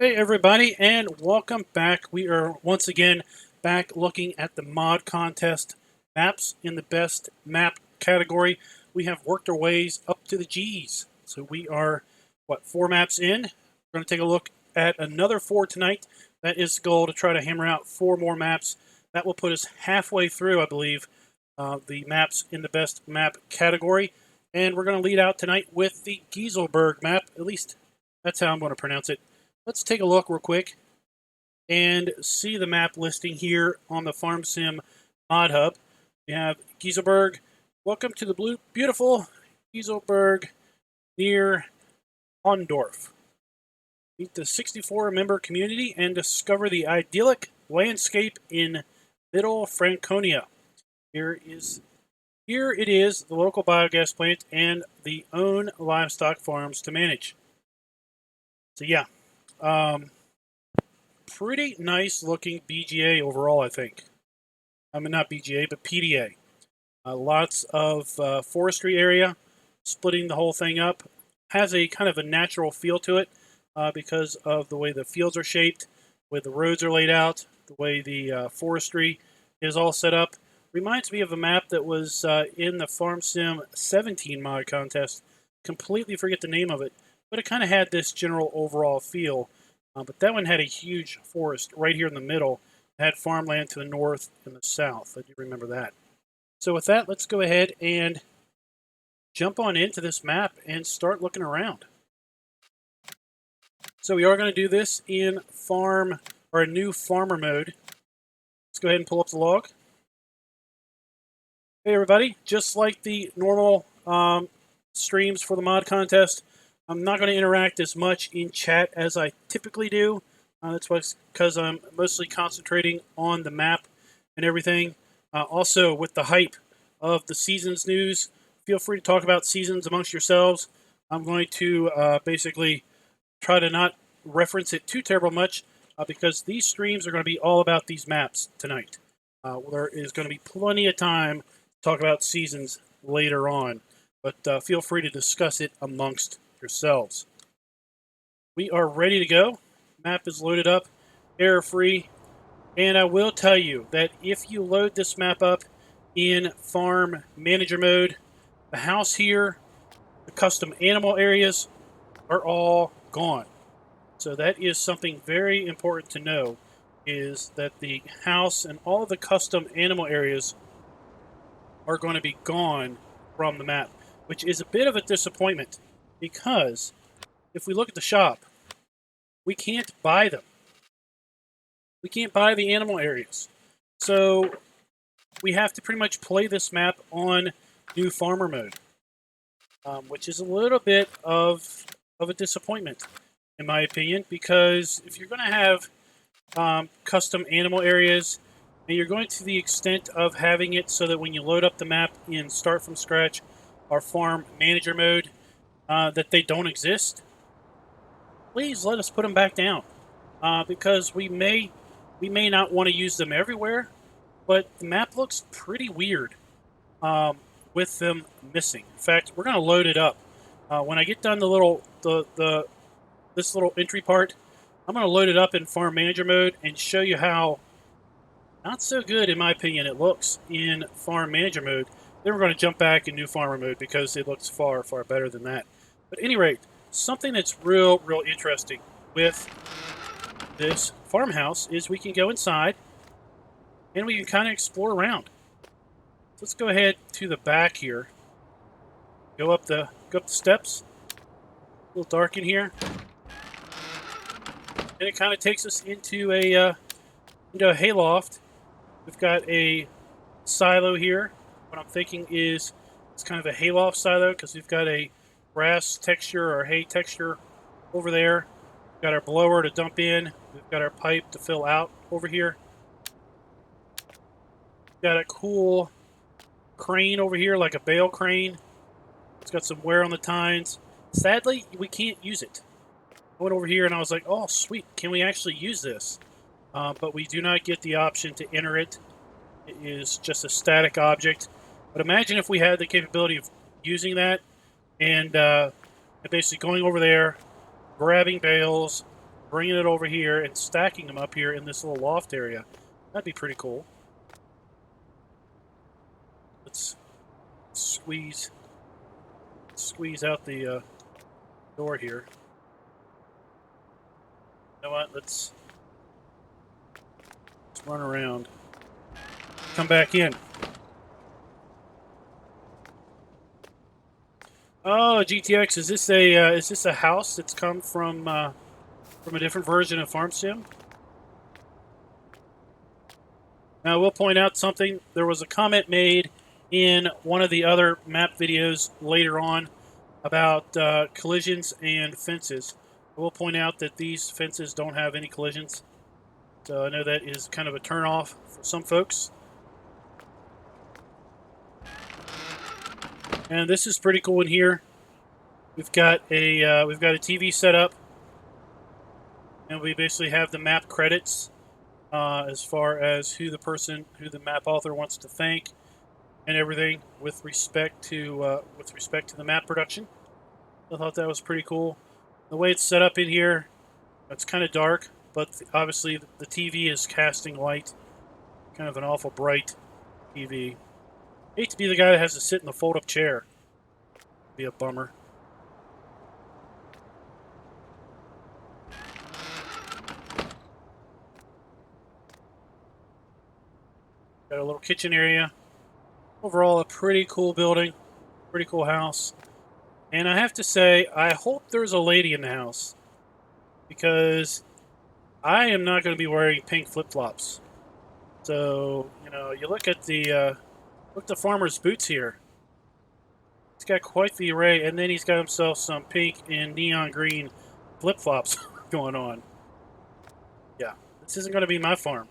Hey everybody, and welcome back. We are once again back looking at the mod contest maps in the best map category. We have worked our ways up to the G's. So we are, 4 maps in? We're going to take a look at another 4 tonight. That is the goal, to try to hammer out 4 more maps. That will put us halfway through, I believe, the maps in the best map category. And we're going to lead out tonight with the Geiselsberg map. At least that's how I'm going to pronounce it. Let's take a look real quick and see the map listing here on the Farm Sim Mod Hub. We have Geiselsberg. Welcome to the beautiful Geiselsberg near Haundorf. Meet the 64-member community and discover the idyllic landscape in Middle Franconia. Here it is, the local biogas plant and the own livestock farms to manage. So yeah. Pretty nice looking BGA overall, I think. I mean, not BGA, but PDA. Lots of forestry area, splitting the whole thing up. Has a kind of a natural feel to it because of the way the fields are shaped, the way the roads are laid out, the way the forestry is all set up. Reminds me of a map that was in the Farm Sim 17 mod contest. Completely forget the name of it, but it kind of had this general overall feel. But that one had a huge forest right here in the middle. It had farmland to the north and the south. I do remember that. So with that, let's go ahead and jump on into this map and start looking around. So we are going to do this in a new farmer mode. Let's go ahead and pull up the log. Hey everybody, just like the normal streams for the mod contest, I'm not going to interact as much in chat as I typically do. That's because I'm mostly concentrating on the map and everything. Also, with the hype of the seasons news, feel free to talk about seasons amongst yourselves. I'm going to basically try to not reference it too terrible much because these streams are going to be all about these maps tonight. There is going to be plenty of time to talk about seasons later on, but feel free to discuss it amongst yourselves. We are ready to go. Map is loaded up, error-free, and I will tell you that if you load this map up in Farm Manager mode, the house here, the custom animal areas are all gone. So that is something very important to know, is that the house and all of the custom animal areas are going to be gone from the map, which is a bit of a disappointment. Because if we look at the shop, we can't buy them. We can't buy the animal areas. So we have to pretty much play this map on new farmer mode, which is a little bit of a disappointment, in my opinion, because if you're going to have custom animal areas, and you're going to the extent of having it so that when you load up the map in Start From Scratch or Farm Manager mode, that they don't exist, please let us put them back down, because we may not want to use them everywhere, but the map looks pretty weird with them missing. In fact, we're going to load it up. When I get done this little entry part, I'm going to load it up in Farm Manager mode and show you how not so good, in my opinion, it looks in Farm Manager mode. Then we're going to jump back in new farmer mode because it looks far, far better than that. But at any rate, something that's real interesting with this farmhouse is we can go inside and we can kind of explore around. So let's go ahead to the back here. Go up the steps. A little dark in here. And it kind of takes us into a hayloft. We've got a silo here. What I'm thinking is it's kind of a hayloft silo because we've got a grass texture or hay texture over there. We've got our blower to dump in. We've got our pipe to fill out over here. We've got a cool crane over here, like a bale crane. It's got some wear on the tines. Sadly, we can't use it. I went over here and I was like, oh, sweet, can we actually use this? But we do not get the option to enter it. It is just a static object. But imagine if we had the capability of using that and basically going over there, grabbing bales, bringing it over here and stacking them up here in this little loft area. That'd be pretty cool. Let's squeeze out the door here. You know what? Let's run around. Come back in. Oh, GTX, is this a house that's come from a different version of Farm Sim? Now, I will point out something. There was a comment made in one of the other map videos later on about collisions and fences. I will point out that these fences don't have any collisions. So I know that is kind of a turn-off for some folks. And this is pretty cool in here. We've got a TV set up, and we basically have the map credits as far as who the map author wants to thank, and everything with respect to the map production. I thought that was pretty cool. The way it's set up in here, it's kind of dark, but obviously the TV is casting light. Kind of an awful bright TV. Hate to be the guy that has to sit in the fold-up chair. Be a bummer. Got a little kitchen area. Overall, a pretty cool building. Pretty cool house. And I have to say, I hope there's a lady in the house. Because I am not going to be wearing pink flip-flops. So, you know, you look at the farmer's boots here. He's got quite the array, and then he's got himself some pink and neon green flip-flops going on. Yeah, this isn't going to be my farm.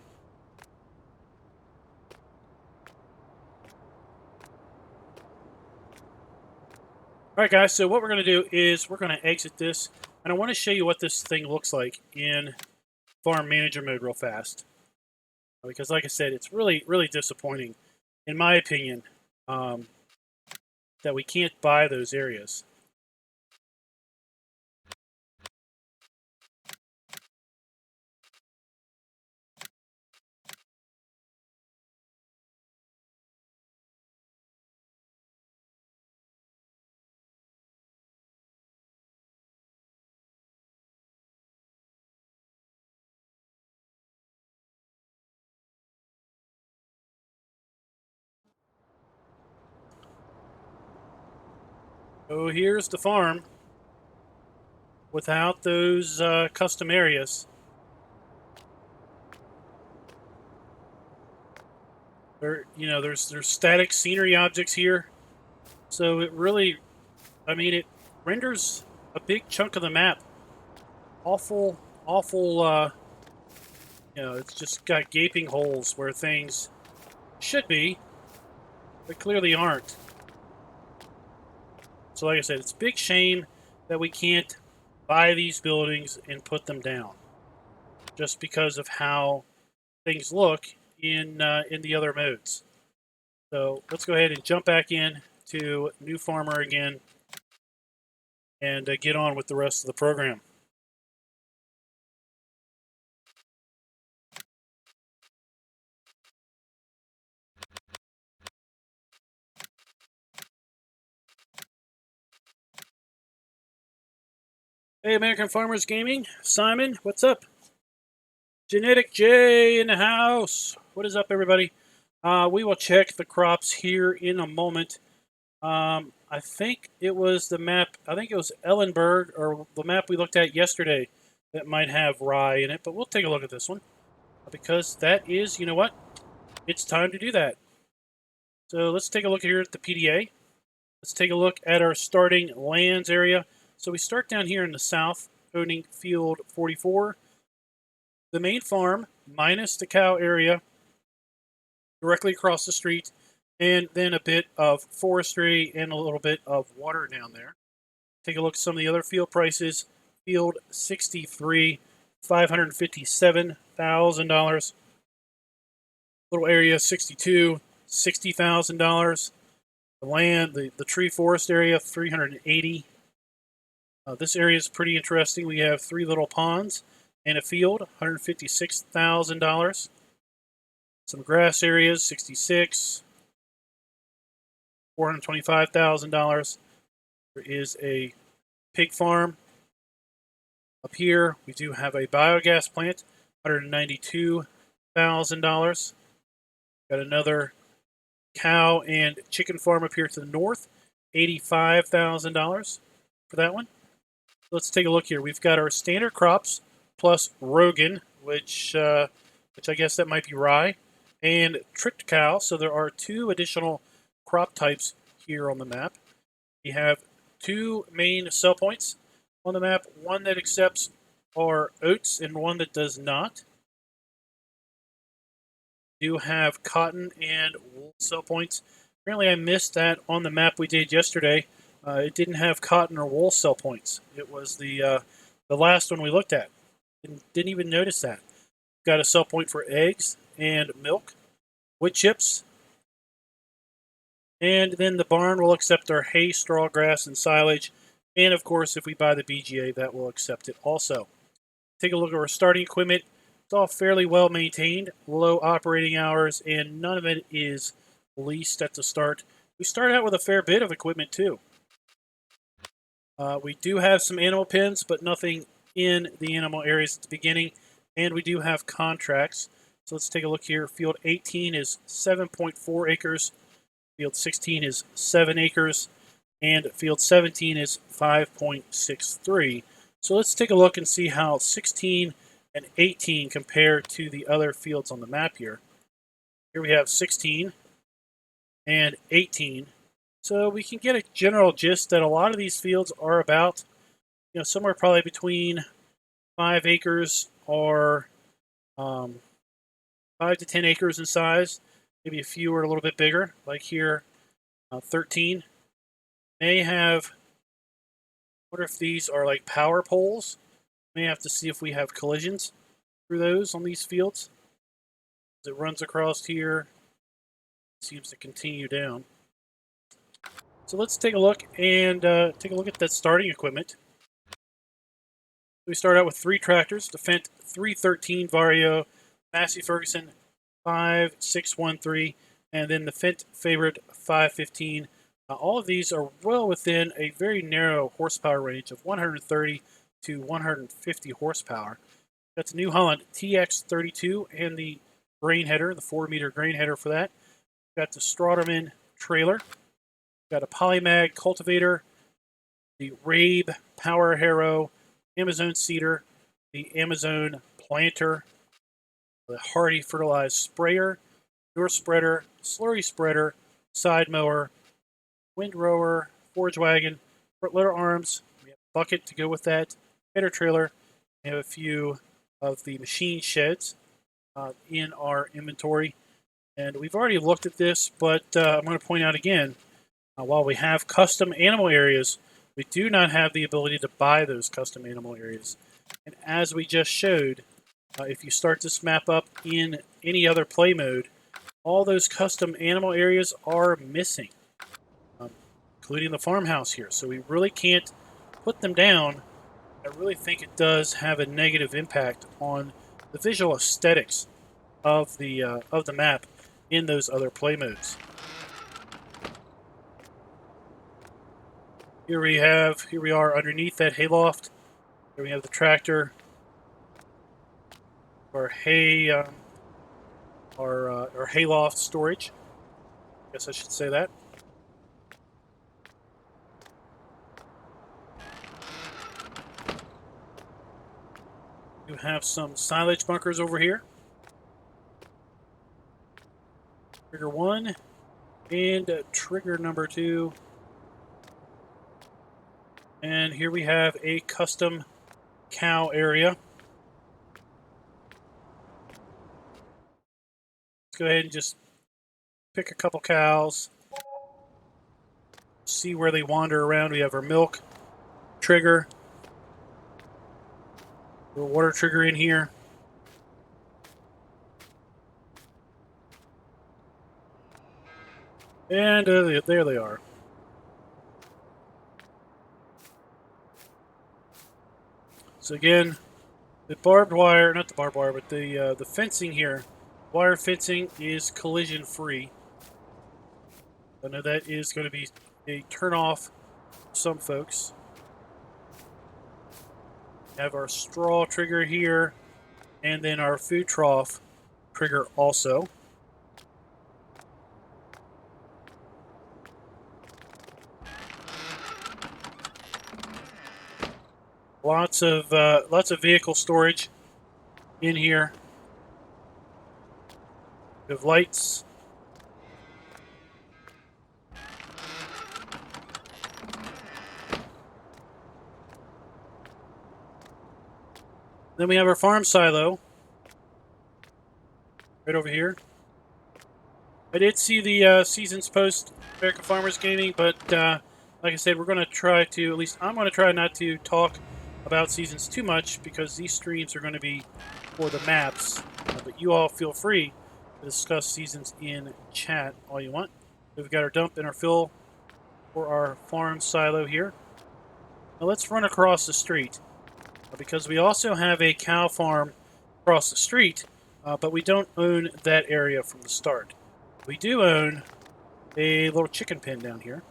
All right, guys, so what we're going to do is we're going to exit this, and I want to show you what this thing looks like in farm manager mode real fast. Because, like I said, it's really, really disappointing, in my opinion, that we can't buy those areas. So here's the farm without those custom areas. There's static scenery objects here, so it really, I mean, it renders a big chunk of the map awful. It's just got gaping holes where things should be, but clearly aren't. So like I said, it's a big shame that we can't buy these buildings and put them down just because of how things look in the other modes. So let's go ahead and jump back in to New Farmer again and get on with the rest of the program. Hey, American Farmers Gaming. Simon, what's up? Genetic J in the house. What is up, everybody? We will check the crops here in a moment. I think it was the map, I think it was Ellenberg, or the map we looked at yesterday that might have rye in it, but we'll take a look at this one. Because that is, you know what? It's time to do that. So let's take a look here at the PDA. Let's take a look at our starting lands area. So we start down here in the south, owning field 44. The main farm, minus the cow area, directly across the street, and then a bit of forestry and a little bit of water down there. Take a look at some of the other field prices. Field 63, $557,000. Little area 62, $60,000. The land, the tree forest area, 380. This area is pretty interesting. We have 3 little ponds. and a field, $156,000. Some grass areas, 66, $425,000. There is a pig farm. Up here, we do have a biogas plant, $192,000. Got another cow and chicken farm up here to the north, $85,000 for that one. Let's take a look here. We've got our standard crops plus Rogan, which I guess that might be rye, and tricked cow. So there are two additional crop types here on the map. We have two main sell points on the map, one that accepts our oats and one that does not. We do have cotton and wool sell points. Apparently I missed that on the map we did yesterday. It didn't have cotton or wool sell points. It was the last one we looked at. Didn't even notice that. Got a sell point for eggs and milk, wood chips, and then the barn will accept our hay, straw, grass, and silage. And of course, if we buy the BGA, that will accept it also. Take a look at our starting equipment. It's all fairly well maintained, low operating hours, and none of it is leased at the start. We start out with a fair bit of equipment too. We do have some animal pens, but nothing in the animal areas at the beginning. And we do have contracts. So let's take a look here. Field 18 is 7.4 acres. Field 16 is 7 acres. And field 17 is 5.63. So let's take a look and see how 16 and 18 compare to the other fields on the map here. Here we have 16 and 18. So we can get a general gist that a lot of these fields are about, somewhere probably between 5 acres or 5 to 10 acres in size. Maybe a few are a little bit bigger, like here, 13. May have, I wonder if these are like power poles. May have to see if we have collisions through those on these fields. As it runs across here, it seems to continue down. So let's take a look and take a look at that starting equipment. We start out with 3 tractors, the Fendt 313 Vario, Massey Ferguson 5613, and then the Fendt Favorite 515. All of these are well within a very narrow horsepower range of 130 to 150 horsepower. That's a New Holland TX32 and the grain header, the 4-meter grain header for that. Got the Strauderman trailer. Got a Polymag cultivator, the Rabe Power Harrow, Amazon seeder, the Amazon planter, the Hardy fertilized sprayer, door spreader, slurry spreader, side mower, windrower, forage wagon, front loader arms. We have a bucket to go with that, header trailer. We have a few of the machine sheds in our inventory. And we've already looked at this, but I'm going to point out again, while we have custom animal areas, we do not have the ability to buy those custom animal areas. And as we just showed, if you start this map up in any other play mode, all those custom animal areas are missing, including the farmhouse here. So we really can't put them down. I really think it does have a negative impact on the visual aesthetics of the map in those other play modes. Here we are underneath that hayloft. Here we have the tractor, our hay, our hayloft storage. I guess I should say that. You have some silage bunkers over here. Trigger 1 and trigger number 2. And here we have a custom cow area. Let's go ahead and just pick a couple cows. See where they wander around. We have our milk trigger. A little water trigger in here. And there they are. So again, The barbed wire, not the barbed wire, but the fencing here, wire fencing is collision free. I know that is going to be a turn off for some folks. We have our straw trigger here, and then our food trough trigger also. Lots of vehicle storage in here. We have lights. Then we have our farm silo right over here. I did see the Seasons Post American Farmers Gaming, but like I said, we're going to try to, at least I'm going to try not to talk about Seasons too much because these streams are going to be for the maps. But you all feel free to discuss Seasons in chat all you want. We've got our dump and our fill for our farm silo here. Now let's run across the street because we also have a cow farm across the street, but we don't own that area from the start. We do own a little chicken pen down here.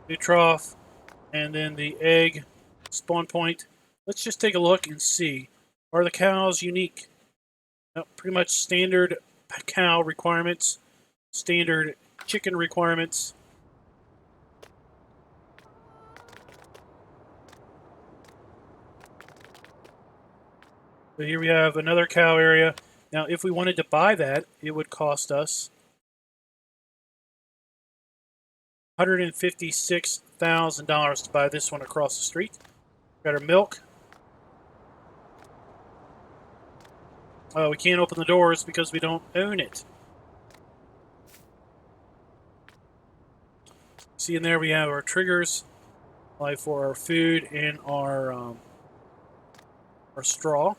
New trough, and then the egg spawn point. Let's just take a look and see. Are the cows unique? No, pretty much standard cow requirements, standard chicken requirements. So here we have another cow area. Now, if we wanted to buy that, it would cost us $156,000 to buy this one across the street. Got our milk. We can't open the doors because we don't own it. See in there we have our triggers, like for our food and our straw.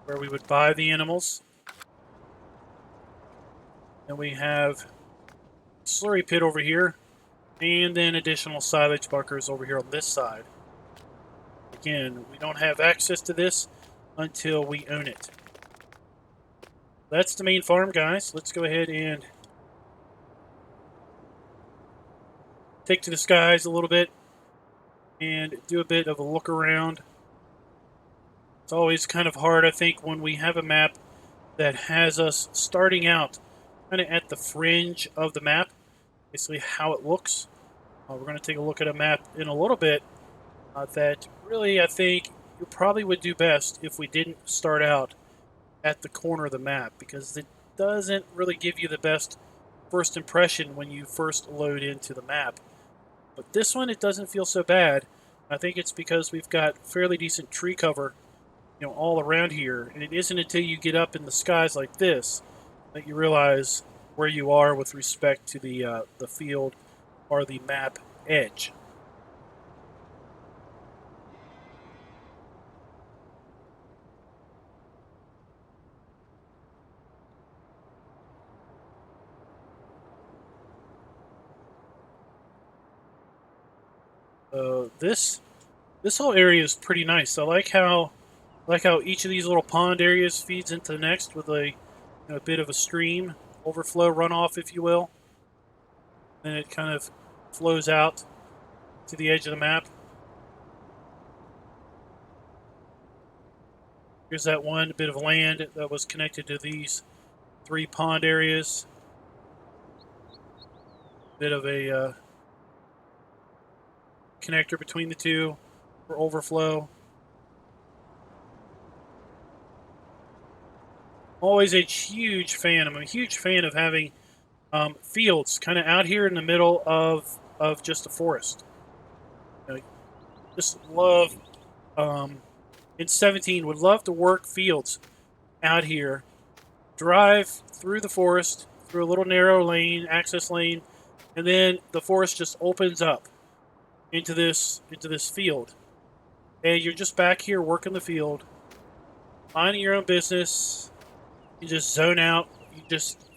Where we would buy the animals. And we have slurry pit over here, and then additional silage bunkers over here on this side. Again, we don't have access to this until we own it. That's the main farm, guys. Let's go ahead and take to the skies a little bit and do a bit of a look around. It's always kind of hard, I think, when we have a map that has us starting out kind of at the fringe of the map, basically how it looks. We're going to take a look at a map in a little bit that really, I think, you probably would do best if we didn't start out at the corner of the map, because it doesn't really give you the best first impression when you first load into the map. But this one, it doesn't feel so bad. I think it's because we've got fairly decent tree cover, you know, all around here, and it isn't until you get up in the skies like this that you realize where you are with respect to the field or the map edge. This whole area is pretty nice. I like how each of these little pond areas feeds into the next with a bit of a stream overflow runoff, if you will. Then it kind of flows out to the edge of the map. Here's that one bit of land that was connected to these three pond areas. Bit of a connector between the two for overflow. Always a huge fan. I'm a huge fan of having fields kind of out here in the middle of just a forest. Just love, in 17, would love to work fields out here. Drive through the forest, through a little narrow lane, access lane, and then the forest just opens up into this field. And you're just back here working the field. minding your own business. You just zone out.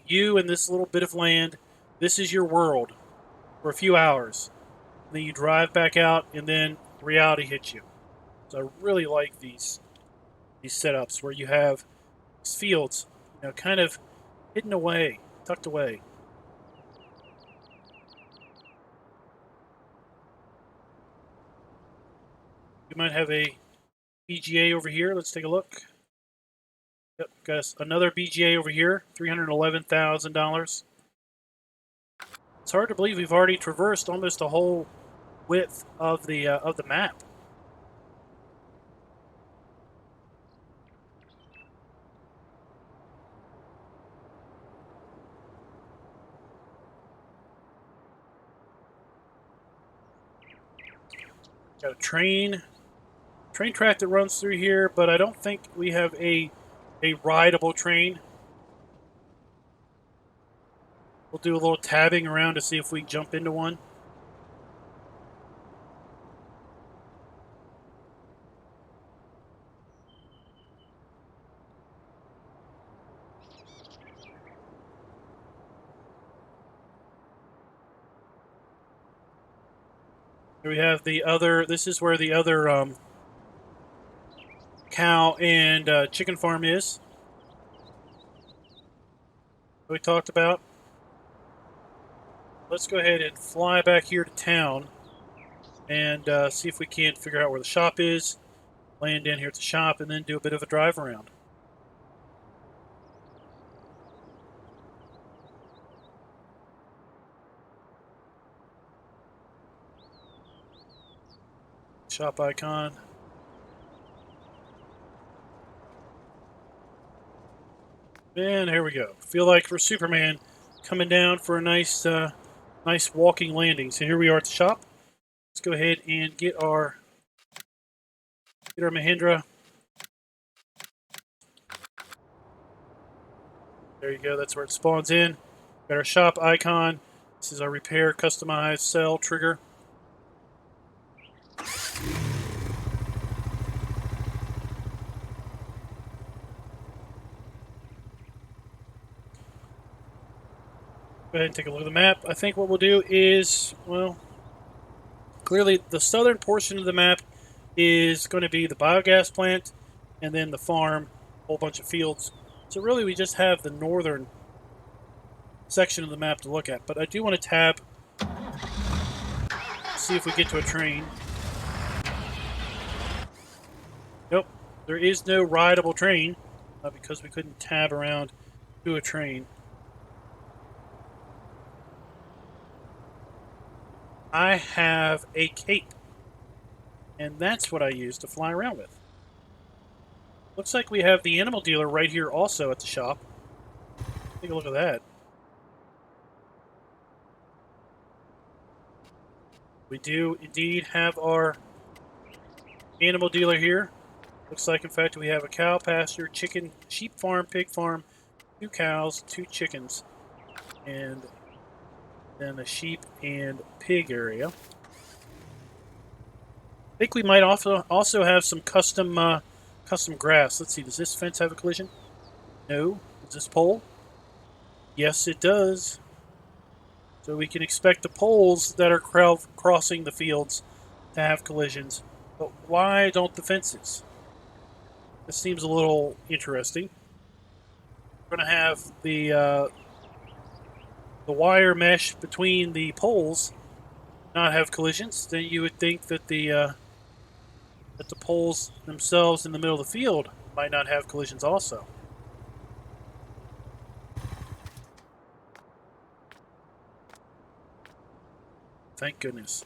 You and this little bit of land. This is your world for a few hours. And then you drive back out, and then reality hits you. So I really like these setups where you have these fields, kind of hidden away, tucked away. You might have a BGA over here. Let's take a look. Yep, got another BGA over here, $311,000. It's hard to believe we've already traversed almost the whole width of the map. Got a train track that runs through here, but I don't think we have a rideable train. We'll do a little tabbing around to see if we jump into one. Here we have the other. This is where the other cow and chicken farm is. We talked about. Let's go ahead and fly back here to town and see if we can't figure out where the shop is. Land in here at the shop and then do a bit of a drive around. Shop icon. And here we go. Feel like we're Superman coming down for a nice walking landing. So here we are at the shop. Let's go ahead and get our Mahindra. There you go. That's where it spawns in. Got our shop icon. This is our repair, customize, sell trigger. Go ahead and take a look at the map. I think what we'll do is, well, clearly the southern portion of the map is going to be the biogas plant and then the farm, a whole bunch of fields. So really we just have the northern section of the map to look at. But I do want to tab, see if we get to a train. Nope, there is no rideable train because we couldn't tab around to a train. I have a cape, and that's what I use to fly around with. Looks like we have the animal dealer right here also at the shop. Take a look at that. We do indeed have our animal dealer here. Looks like, in fact, we have a cow pasture, chicken, sheep farm, pig farm, 2 cows, 2 chickens, and then a sheep and pig area. I think we might also have some custom grass. Let's see, does this fence have a collision? No. Does this pole? Yes, it does. So we can expect the poles that are crossing the fields to have collisions. But why don't the fences? This seems a little interesting. We're going to have the wire mesh between the poles not have collisions. Then you would think that the poles themselves in the middle of the field might not have collisions also. Thank goodness.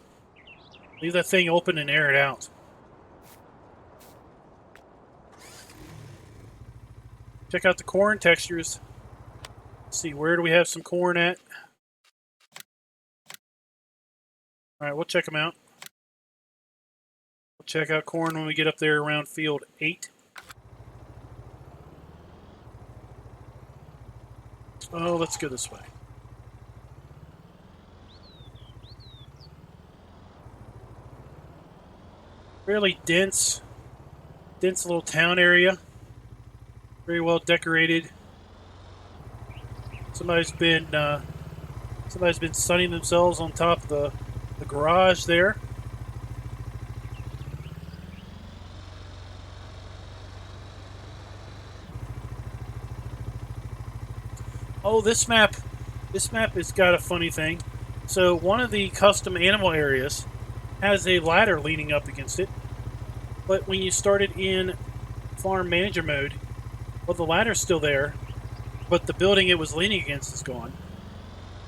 Leave that thing open and air it out. Check out the corn textures. Let's see, where do we have some corn at? Alright, we'll check them out. We'll check out corn when we get up there around field 8. Oh, let's go this way. Fairly dense little town area. Very well decorated. Somebody's been sunning themselves on top of the garage there. Oh, this map has got a funny thing. So one of the custom animal areas has a ladder leaning up against it. But when you start it in farm manager mode, well, the ladder's still there, but the building it was leaning against is gone.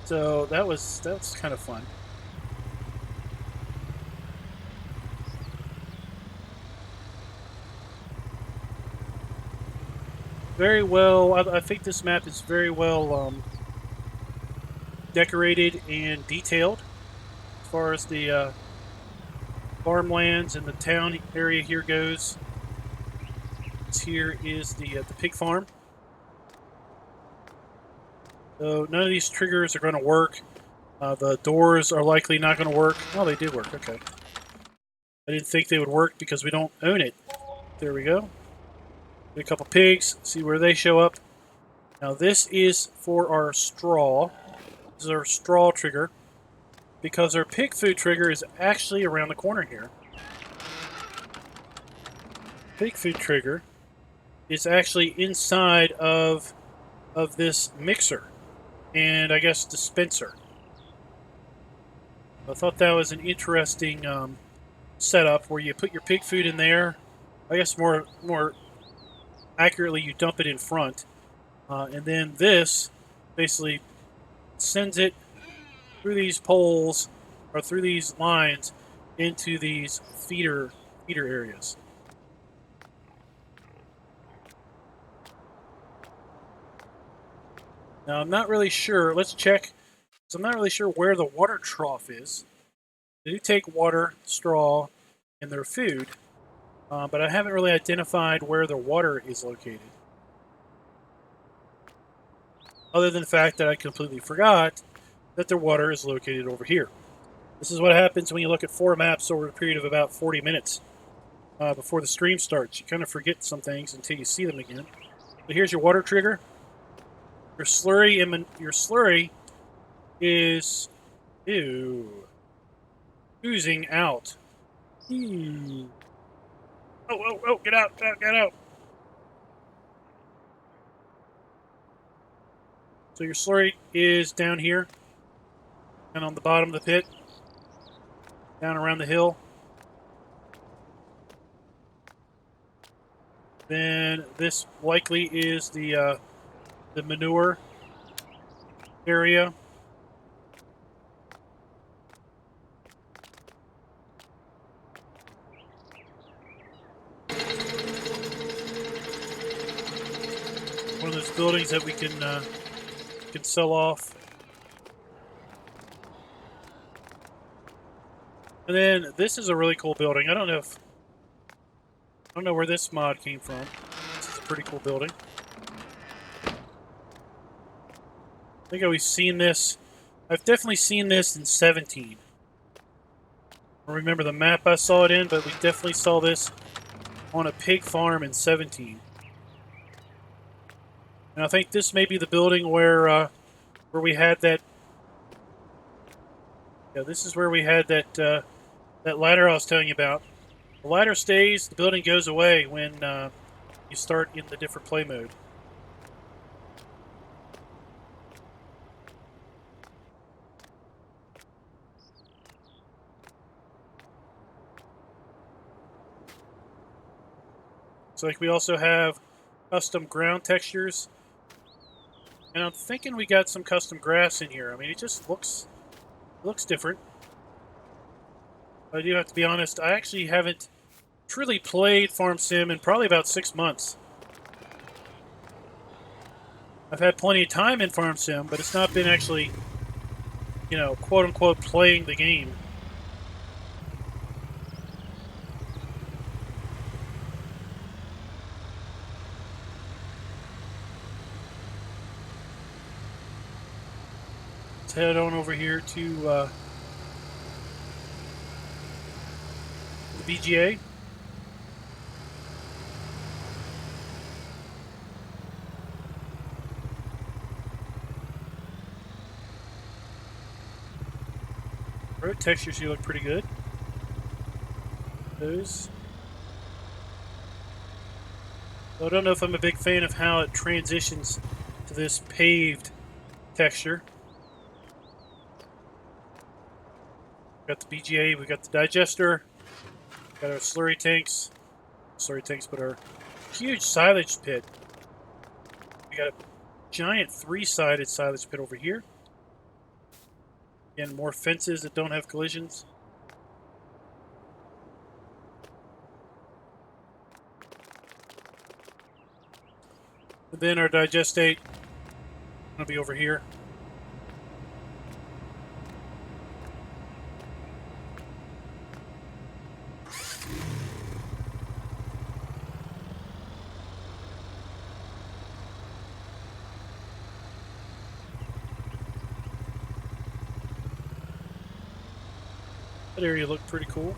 So that's kind of fun. Very well. I think this map is very well decorated and detailed as far as the farmlands and the town area here goes. Here is the pig farm. So none of these triggers are going to work. The doors are likely not going to work. Oh, they did work. Okay. I didn't think they would work because we don't own it. There we go. Get a couple pigs. See where they show up. Now this is for our straw. This is our straw trigger. Because our pig food trigger is actually around the corner here. Pig food trigger is actually inside of this mixer and I guess dispenser. I thought that was an interesting setup where you put your pig food in there. I guess more accurately, you dump it in front, and then this basically sends it through these poles or through these lines into these feeder areas. Now, I'm not really sure. Let's check. So I'm not really sure where the water trough is. They do take water, straw, and their food, but I haven't really identified where the water is located. Other than the fact that I completely forgot that their water is located over here. This is what happens when you look at 4 maps over a period of about 40 minutes before the stream starts. You kind of forget some things until you see them again. So here's your water trigger. Your slurry is oozing out. Oh, get out, get out. So your slurry is down here and on the bottom of the pit, down around the hill. Then this likely is the manure area. One of those buildings that we can sell off. And then this is a really cool building. I don't know where this mod came from. This is a pretty cool building. I think I've seen this. I've definitely seen this in 17. I don't remember the map I saw it in, but we definitely saw this on a pig farm in 17. And I think this may be the building where we had that. Yeah, this is where we had that that ladder I was telling you about. The ladder stays. The building goes away when you start in the different play mode. So like we also have custom ground textures. And I'm thinking we got some custom grass in here. I mean, it just looks different. I do have to be honest, I actually haven't truly played Farm Sim in probably about 6 months. I've had plenty of time in Farm Sim, but it's not been actually, you know, quote-unquote playing the game. Let's head on over here to the BGA. Road textures here look pretty good. Those. I don't know if I'm a big fan of how it transitions to this paved texture. Got the BGA, we got the digester, got our slurry tanks, but our huge silage pit. We got a giant three-sided silage pit over here. Again, more fences that don't have collisions. And then our digestate going to be over here. That area looked pretty cool.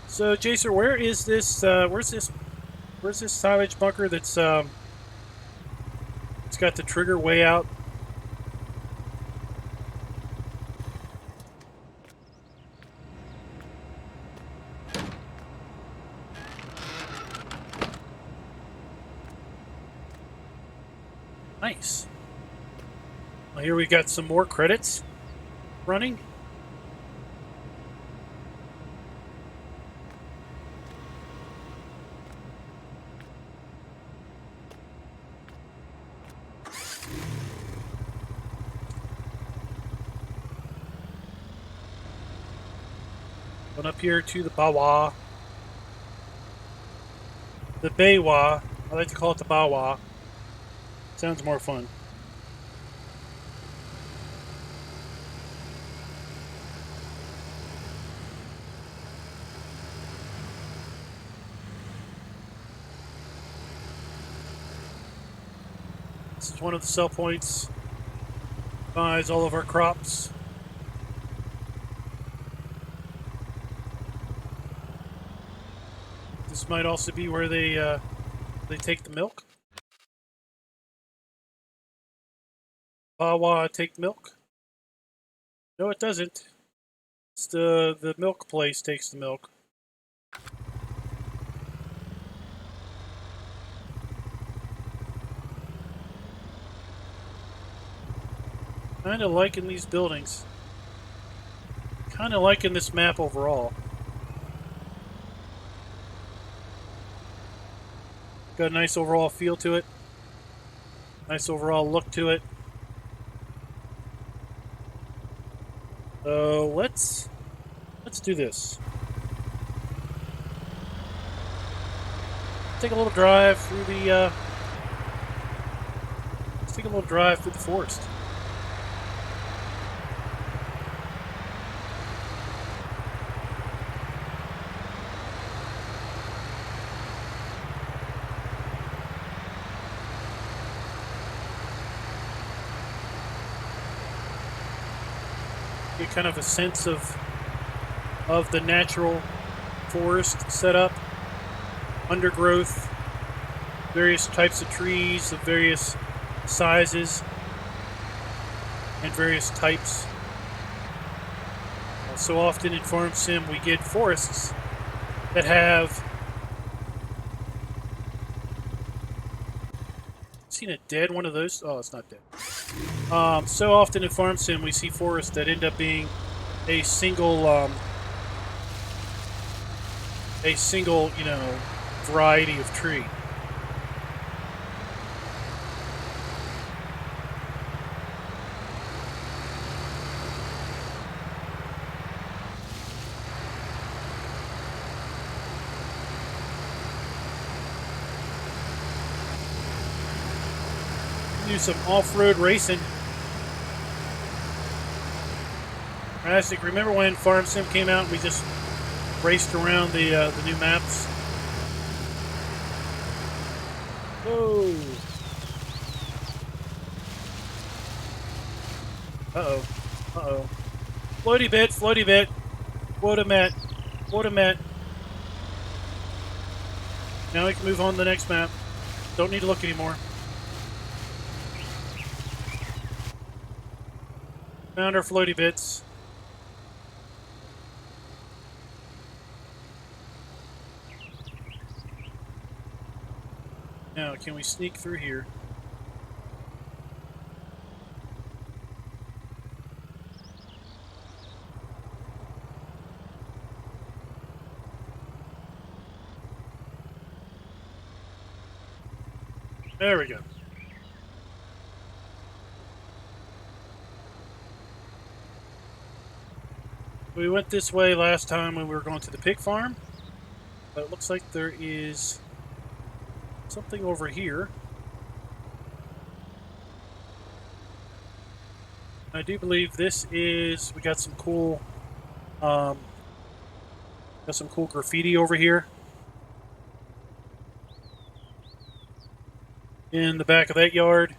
So, Jacer, where is this? Where's this silage bunker that's it's got the trigger way out? Nice. Well, here we got some more credits running. Going up here to the Baywa. The Baywa. I like to call it the Baywa. Sounds more fun. This is one of the sell points. Buys all of our crops. This might also be where they take the milk. Baywa take milk? No, it doesn't. It's the milk place takes the milk. Kind of liking these buildings. Kind of liking this map overall. Got a nice overall feel to it. Nice overall look to it. So let's do this. Take a little drive through the let's take a little drive through the forest. Get kind of a sense of the natural forest setup, undergrowth, various types of trees of various sizes and various types. So often in Farm Sim we get forests that have seen a dead one of those. Oh, it's not dead. So often in Farm Sim we see forests that end up being a single, you know, variety of tree. Do some off-road racing. Rastic, remember when Farm Sim came out and we just raced around the new maps? Whoa! Uh-oh. Uh-oh. Floaty bit, floaty bit. Wodamet. Wodamet. Now we can move on to the next map. Don't need to look anymore. Found our floaty bits. Now, can we sneak through here? There we go. We went this way last time when we were going to the pig farm, but it looks like there is something over here. I do believe this is, we got some cool graffiti over here. In the back of that yard.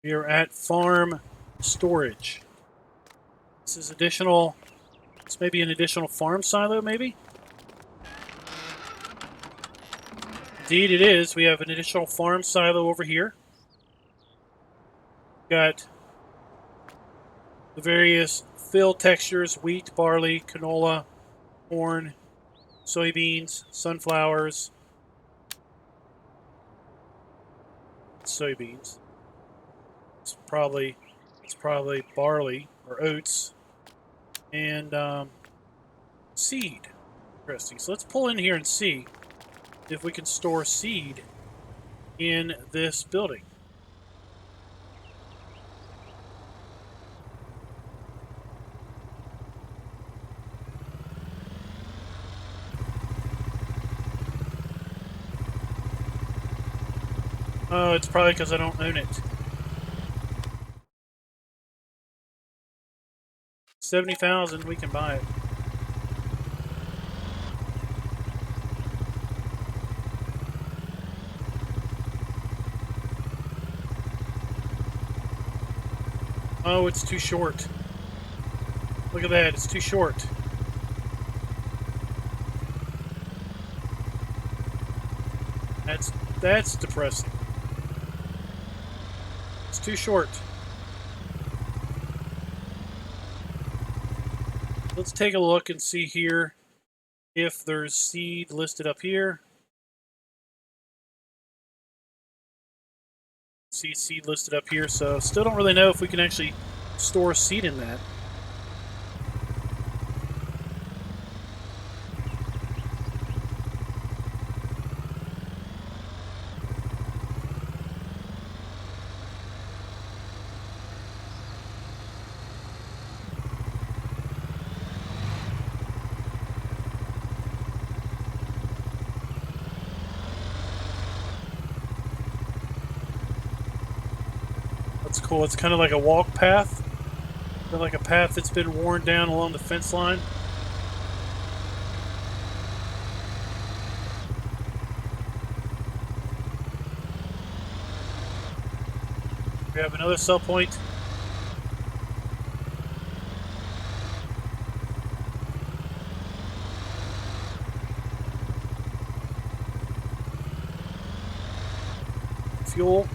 We are at farm storage. This is additional, this may be an additional farm silo, maybe? Indeed it is. We have an additional farm silo over here. Got the various fill textures: wheat, barley, canola, corn, soybeans, sunflowers, soybeans. It's probably barley or oats and seed. Interesting. So let's pull in here and see if we can store seed in this building. Oh, it's probably because I don't own it. 70,000, we can buy it. Oh, it's too short. Look at that, it's too short. That's depressing. It's too short. Let's take a look and see here if there's seed listed up here. See seed listed up here, so still don't really know if we can actually store seed in that. That's cool. It's kind of like a walk path. Kind of like a path that's been worn down along the fence line. We have another sell point. Fuel.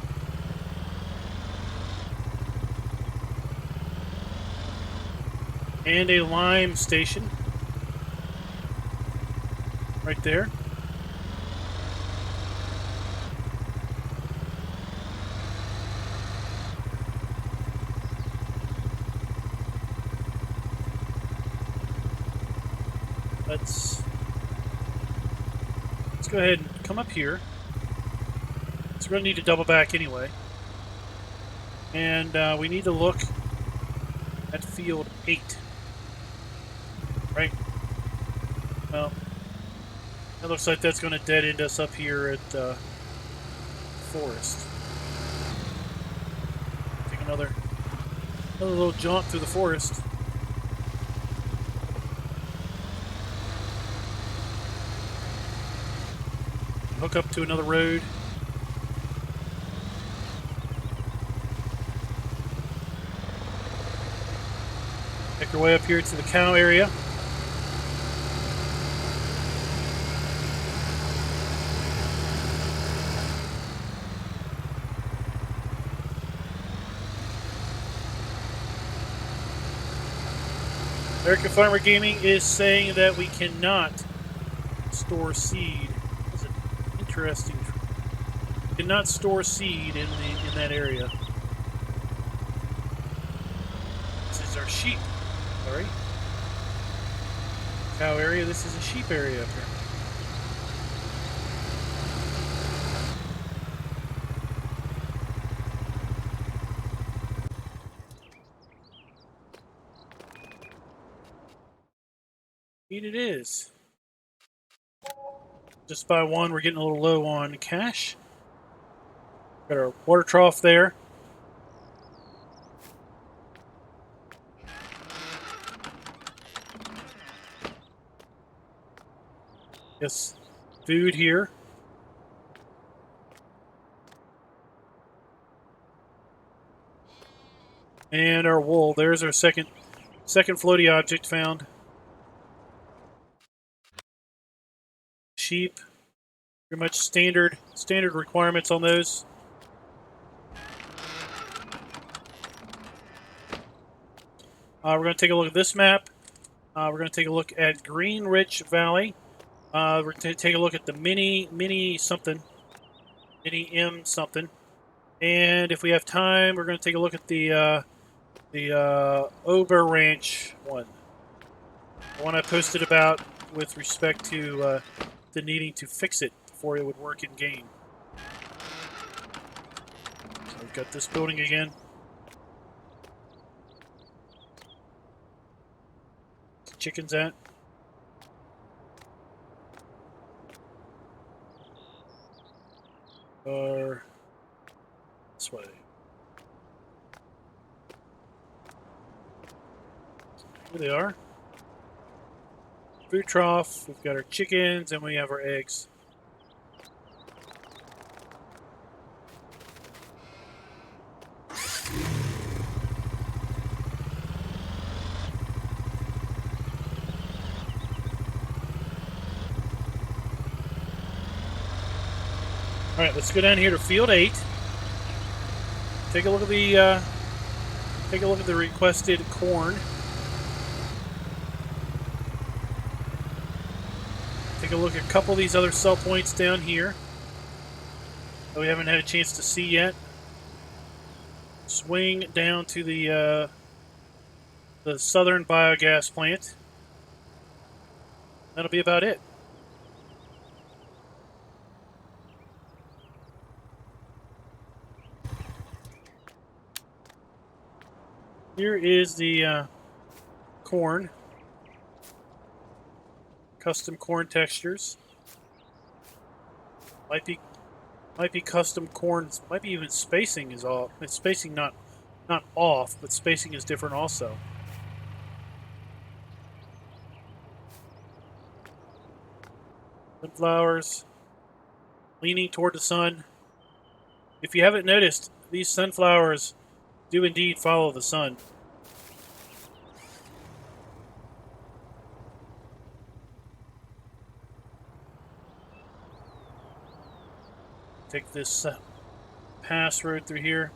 And a lime station. Right there. Let's go ahead and come up here. So we're going to need to double back anyway. And we need to look at field 8. Right? Well, it looks like that's going to dead end us up here at forest. Take another little jaunt through the forest. Hook up to another road. Make our way up here to the cow area. American Farmer Gaming is saying that we cannot store seed interesting. You cannot store seed in that area. This is our sheep. Sorry. Cow area. This is a sheep area up here. It is. Just by one, we're getting a little low on cash. Got our water trough there. Yes, food here. And our wool. There's our second floaty object found. Sheep. Pretty much standard requirements on those. We're going to take a look at this map. We're going to take a look at Green Rich Valley. We're going to take a look at the mini something. Mini M something. And if we have time, we're going to take a look at the Ober Ranch one. The one I posted about with respect to needing to fix it before it would work in game. So we've got this building again. Chickens at. Or this way. Here they are. Food trough. We've got our chickens and we have our eggs. All right, let's go down here to Field 8. Take a look at the requested corn. Take a look at a couple of these other sell points down here that we haven't had a chance to see yet. Swing down to the southern biogas plant. That'll be about it. Here is the corn. Custom corn textures. Might be custom corns. Might be even spacing is off. It's spacing not off, but spacing is different also. Sunflowers. Leaning toward the sun. If you haven't noticed, these sunflowers do indeed follow the sun. Take this pass road through here.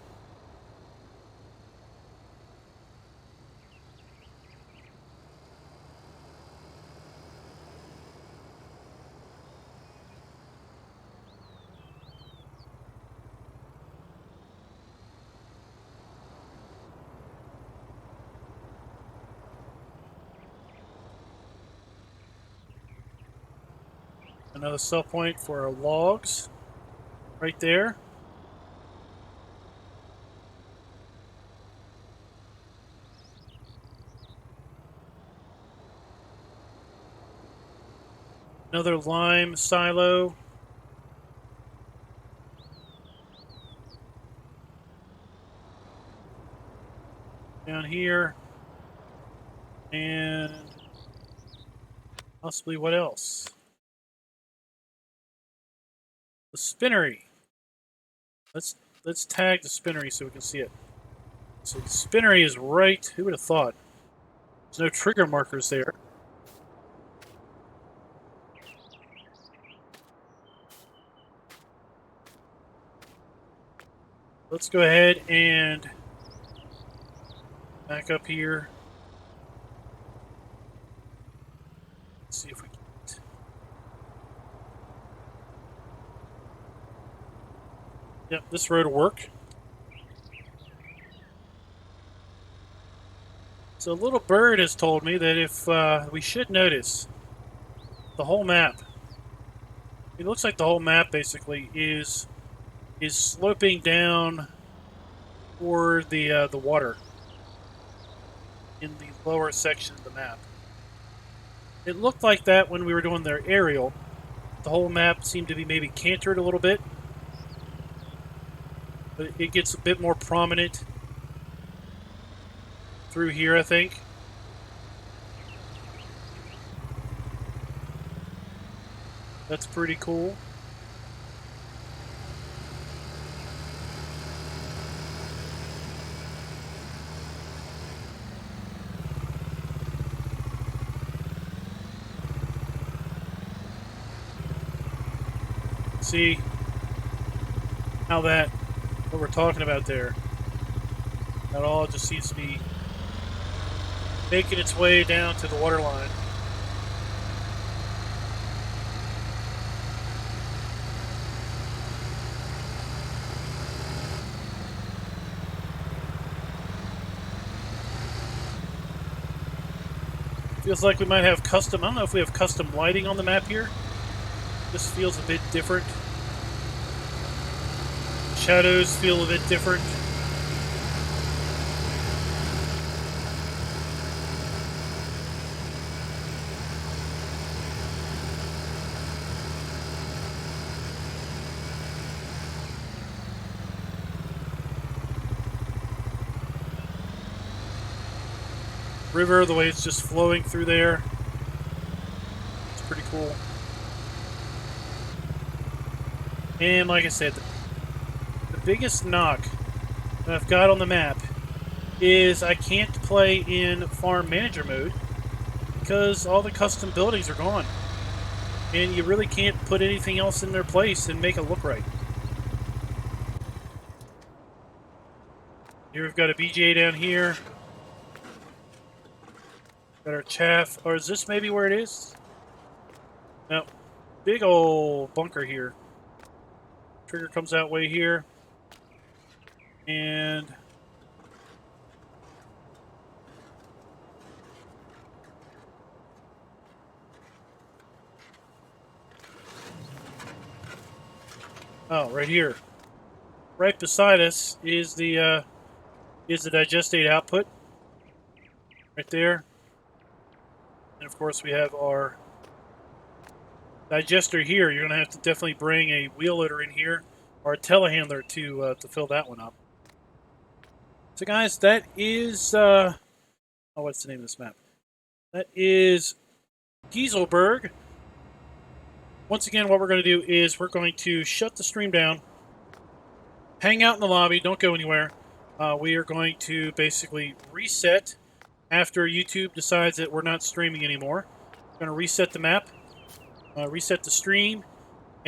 Another sell point for our logs right there. Another lime silo. Down here. And possibly what else? The spinnery. Let's tag the spinnery so we can see it. So the spinnery is right. Who would have thought? There's no trigger markers there. Let's go ahead and back up here. Let's see if we can. Yep, this road will work. So a little bird has told me that if we should notice the whole map. It looks like the whole map basically is sloping down toward the water in the lower section of the map. It looked like that when we were doing their aerial. The whole map seemed to be maybe cantered a little bit, but it gets a bit more prominent through here, I think. That's pretty cool. See how what we're talking about there, that all just seems to be making its way down to the water line. Feels like we might have custom, I don't know if we have custom lighting on the map here. This feels a bit different. Shadows feel a bit different. River, the way it's just flowing through there. It's pretty cool. And like I said, the biggest knock that I've got on the map is I can't play in farm manager mode because all the custom buildings are gone. And you really can't put anything else in their place and make it look right. Here we've got a BGA down here. Got our chaff. Or is this maybe where it is? No. Big old bunker here. Trigger comes out way here. And oh, right here. Right beside us is the digestate output. Right there. And of course we have our digester here. You're going to have to definitely bring a wheel loader in here or a telehandler to fill that one up. So guys, that is oh, what's the name of this map? That is Geiselsberg. Once again, what we're going to do is we're going to shut the stream down, hang out in the lobby, don't go anywhere. We are going to basically reset after YouTube decides that we're not streaming anymore. We're going to reset the map, reset the stream,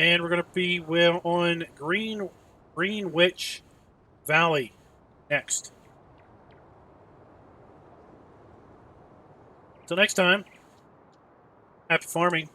and we're going to be on Greenwich Valley next. Until next time, happy farming.